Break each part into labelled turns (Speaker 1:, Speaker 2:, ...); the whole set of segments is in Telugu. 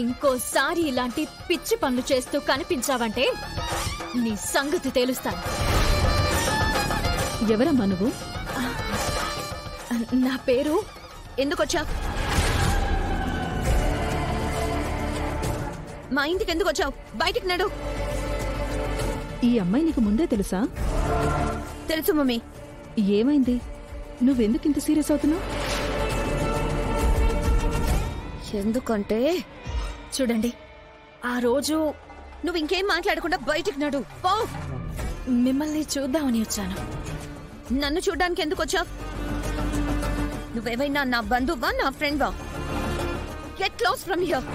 Speaker 1: ఇంకోసారి ఇలాంటి పిచ్చి పనులు చేస్తూ కనిపించావంటే నీ సంగతి తేలుస్తాను.
Speaker 2: ఎవరమ్మా నువ్వు?
Speaker 1: నా పేరు. ఎందుకొచ్చా? మా ఇంటికి ఎందుకు వచ్చావు? బయటికి నడు.
Speaker 2: ఈ అమ్మాయి నీకు ముందే తెలుసా?
Speaker 1: తెలుసు మమ్మీ.
Speaker 2: ఏమైంది? నువ్వెందుకు ఇంత సీరియస్ అవుతున్నావు?
Speaker 1: ఎందుకంటే చూడండి, ఆ రోజు నువ్వు ఇంకేం మాట్లాడకుండా బయటికి నడు. పో. మిమ్మల్ని చూద్దామని వచ్చాను. నన్ను చూడ్డానికి ఎందుకు వచ్చావు? నువ్వేమైనా నా బంధువా, నా ఫ్రెండ్వా? Get lost from here.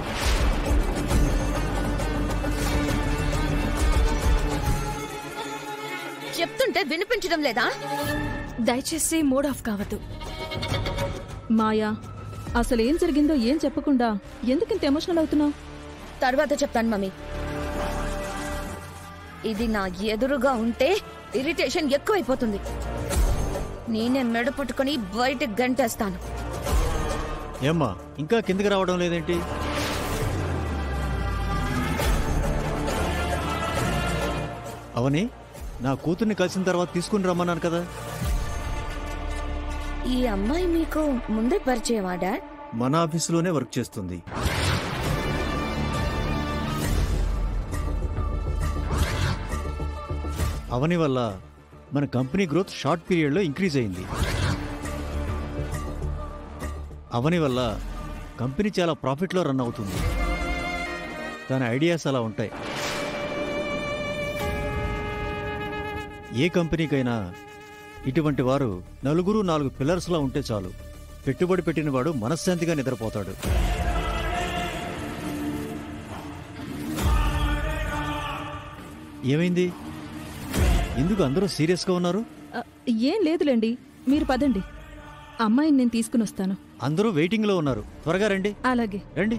Speaker 1: చెప్తుంటే వినిపించడం లేదా? దయచేసి మూడ్ ఆఫ్ కావద్దు.
Speaker 2: మాయా, అసలేం జరిగిందో ఏం చెప్పకుండా ఎందుకింత ఎమోషనల్ అవుతున్నావు?
Speaker 1: తర్వాత చెప్తాను మమ్మీ. ఇది నా ఎదురుగా ఉంటే ఇరిటేషన్ ఎక్కువైపోతుంది. నేనే మెడ పుట్టుకుని బయటకు గంటేస్తాను.
Speaker 3: ఏమ్మా, ఇంకా కిందకి రావడం లేదేంటి? అవని, నా కూతుర్ని కలిసిన తర్వాత తీసుకుని రమ్మన్నాను కదా.
Speaker 1: ఈ అమ్మాయి మీకు ముందే పరిచయమా డాడ్?
Speaker 3: మన ఆఫీసులోనే వర్క్ చేస్తుంది. అవని వల్ల మన కంపెనీ గ్రోత్ షార్ట్ పీరియడ్లో ఇంక్రీజ్ అయింది. అవని వల్ల కంపెనీ చాలా ప్రాఫిట్లో రన్ అవుతుంది. తన ఐడియాస్ అలా ఉంటాయి. ఏ కంపెనీకైనా ఇటువంటి వారు 4 పిల్లర్స్లా ఉంటే చాలు. పెట్టుబడి పెట్టిన వాడు మనశ్శాంతిగా నిద్రపోతాడు. ఏమైంది? ఎందుకు అందరూ సీరియస్గా ఉన్నారు?
Speaker 2: ఏం లేదులేండి, మీరు పదండి. అమ్మాయిని నేను తీసుకుని వస్తాను.
Speaker 3: అందరూ వెయిటింగ్లో ఉన్నారు. త్వరగా రండి.
Speaker 2: అలాగే
Speaker 3: రండి.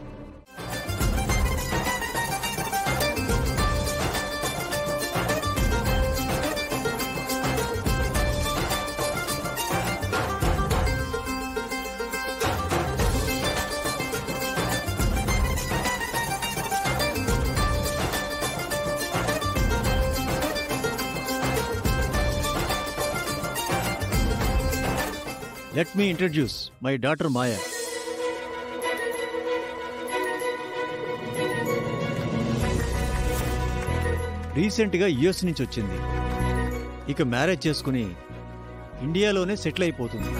Speaker 3: Let me introduce my daughter Maya. రీసెంట్గా యుఎస్ నుంచి వచ్చింది. ఇక మ్యారేజ్ చేసుకుని ఇండియాలోనే సెటిల్ అయిపోతుంది.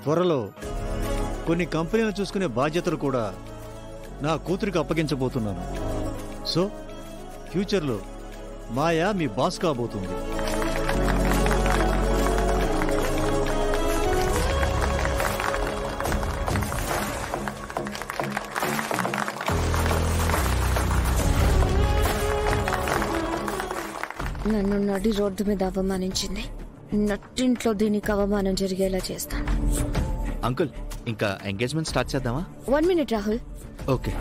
Speaker 3: త్వరలో కొన్ని కంపెనీలు చూసుకునే బాధ్యతలు కూడా నా కూతురికి అప్పగించబోతున్నాను. సో ఫ్యూచర్లో మాయా మీ బాస్ కాబోతుంది.
Speaker 1: నన్ను నడి రోడ్డు మీద అవమానించింది. నట్టింట్లో దీనికి అవమానం జరిగేలా చేస్తాను.
Speaker 4: అంకుల్, ఇంకా ఎంగేజ్మెంట్ స్టార్ట్ చేద్దామా?
Speaker 1: 1 minute రాహుల్.
Speaker 4: ఓకే.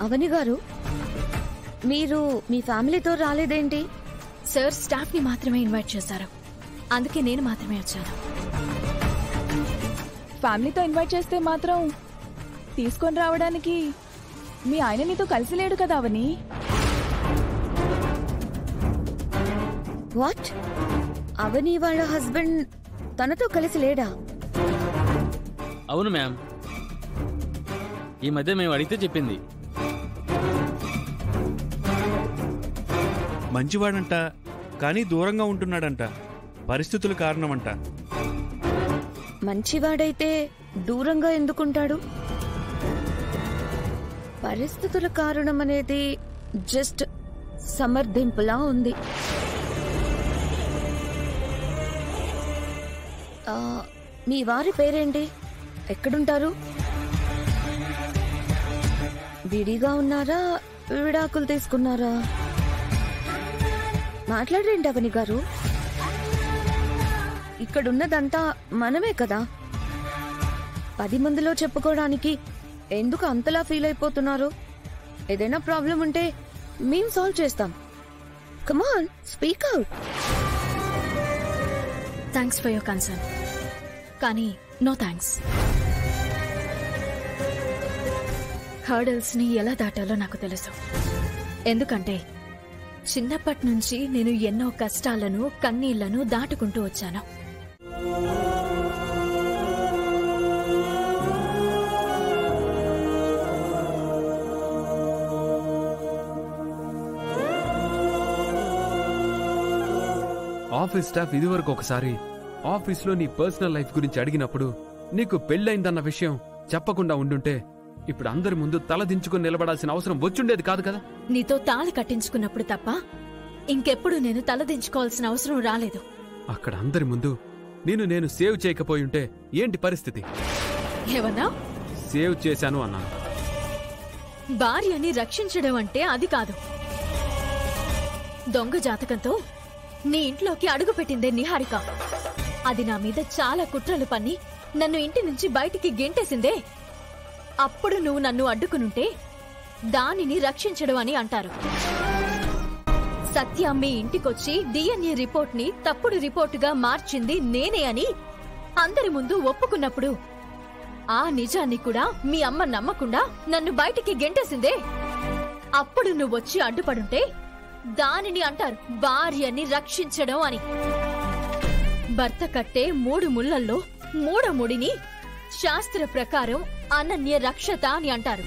Speaker 1: అవని గారు, మీరు మీ ఫ్యామిలీతో రాలేదేంటి? సార్ స్టాఫ్ ని మాత్రమే ఇన్వైట్ చేశారు. అందుకే నేను మాత్రమే వచ్చాను.
Speaker 5: ఫ్యామిలీతో ఇన్వైట్ చేస్తే మాత్రం తీసుకొని రావడానికి మీ ఆయన నీతో కలిసి లేడు కదా అవని.
Speaker 1: వాట్? అవని వాళ్ళ హస్బెండ్ తనతో కలిసి లేడా?
Speaker 6: అవును మ్యామ్, ఈ మధ్య మేము అడిగితే చెప్పింది.
Speaker 7: మంచివాడంట, కానీ దూరంగా ఉంటున్నాడంట. పరిస్థితుల కారణమంట.
Speaker 1: మంచివాడైతే దూరంగా ఎందుకుంటాడు? పరిస్థితుల కారణం అనేది జస్ట్ సమర్థింపులా ఉంది. మీ వారి పేరేంటి? ఎక్కడుంటారు? విడిగా ఉన్నారా, విడాకులు తీసుకున్నారా? మాట్లాడరేంటి అవని గారు? ఇక్కడున్నదంతా మనమే కదా. 10 మందిలో చెప్పుకోవడానికి ఎందుకు అంతలా ఫీల్ అయిపోతున్నారు? ఏదైనా ప్రాబ్లం ఉంటే మేం సాల్వ్ చేస్తాం. Come on, speak out. Thanks for your concern.
Speaker 8: కానీ నో థ్యాంక్స్. హర్డల్స్ ని ఎలా దాటాలో నాకు తెలుసు. ఎందుకంటే చిన్నప్పటి నుంచి నేను ఎన్నో కష్టాలను కన్నీళ్లను దాటుకుంటూ వచ్చాను.
Speaker 9: ఆఫీస్ స్టాఫ్ ఇదివరకు ఒకసారి ఆఫీస్లో నీ పర్సనల్ లైఫ్ గురించి అడిగినప్పుడు నీకు పెళ్ళైందన్న విషయం చెప్పకుండా ఉండుంటే ఇప్పుడు అందరి ముందు తలదించుకుని నిలబడాల్సిన అవసరం వచ్చుండేది కాదు కదా.
Speaker 8: నీతో తాళి కట్టించుకున్నప్పుడు తప్ప ఇంకెప్పుడు నేను తలదించుకోవాల్సిన అవసరం రాలేదు.
Speaker 9: అక్కడ అందరి ముందు నేను సేవ్ చేయకపోయుంటే ఏంటి పరిస్థితి?
Speaker 8: ఏమన్నా?
Speaker 9: సేవ్ చేశాను అన్నాను.
Speaker 8: భార్యని రక్షించడం అంటే అది కాదు. దొంగ జాతకంతో నీ ఇంట్లోకి అడుగుపెట్టిందే నిహారిక. అది నా మీద చాలా కుట్రలు పన్ని నన్ను ఇంటి నుంచి బయటికి గెంటేసిందే. అప్పుడు నువ్వు నన్ను అడ్డుకునుంటే దానిని రక్షించడం అని అంటారు. సత్య మీ ఇంటికొచ్చి DNA రిపోర్ట్ ని తప్పుడు రిపోర్టుగా మార్చింది నేనే అని అందరి ముందు ఒప్పుకున్నప్పుడు ఆ నిజాన్ని కూడా మీ అమ్మ నమ్మకుండా నన్ను బయటికి గెంటేసిందే. అప్పుడు నువ్వొచ్చి అడ్డుపడుంటే దానిని అంటారు భార్యని రక్షించడం అని. భర్త కట్టే 3 ముళ్లల్లో 3వ ముడిని శాస్త్ర ప్రకారం అనన్య రక్షత అని అంటారు.